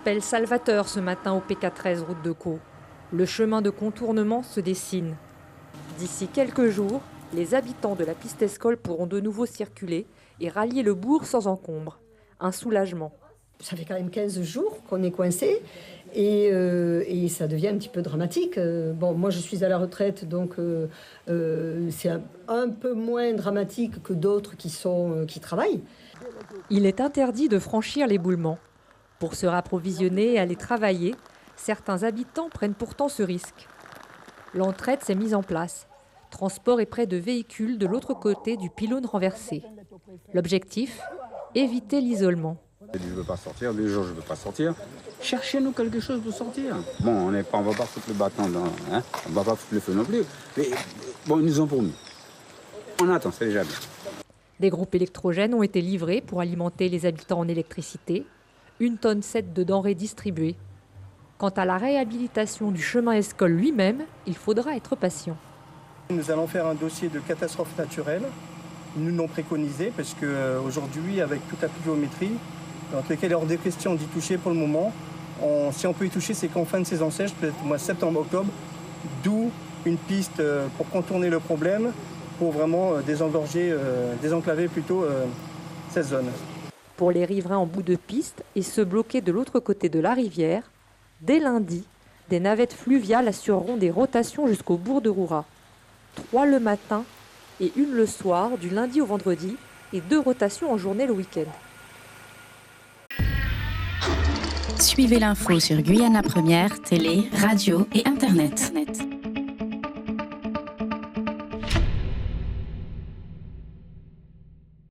Appel salvateur ce matin au PK13 route de Caux. Le chemin de contournement se dessine. D'ici quelques jours, les habitants de la piste Escole pourront de nouveau circuler et rallier le bourg sans encombre. Un soulagement. Ça fait quand même 15 jours qu'on est coincé et ça devient un petit peu dramatique. Bon, moi je suis à la retraite, donc c'est un peu moins dramatique que d'autres qui travaillent. Il est interdit de franchir l'éboulement. Pour se rapprovisionner et aller travailler, certains habitants prennent pourtant ce risque. L'entraide s'est mise en place. Transport et près de véhicules de l'autre côté du pylône renversé. L'objectif, éviter l'isolement. Je ne veux pas sortir, les jours je ne veux pas sortir. Cherchez-nous quelque chose pour sortir. Bon, on ne va pas foutre le bâton dans, hein, on ne va pas foutre le feu non plus. Mais bon, ils nous ont promis. On attend, c'est déjà bien. Des groupes électrogènes ont été livrés pour alimenter les habitants en électricité. 1,7 tonne de denrées distribuées. Quant à la réhabilitation du chemin Escole lui-même, il faudra être patient. Nous allons faire un dossier de catastrophe naturelle. Nous l'ont préconisé parce qu'aujourd'hui, avec toute la pluviométrie, dans lequel il est hors de question d'y toucher pour le moment, si on peut y toucher, c'est qu'en fin de saison sèche, peut-être au mois de septembre-octobre, d'où une piste pour contourner le problème, pour vraiment désenclaver plutôt cette zone. Pour les riverains en bout de piste et ceux bloqués de l'autre côté de la rivière, dès lundi, des navettes fluviales assureront des rotations jusqu'au bourg de Roura. 3 le matin et 1 le soir, du lundi au vendredi, et 2 rotations en journée le week-end. Suivez l'info sur Guyana Première, télé, radio et internet.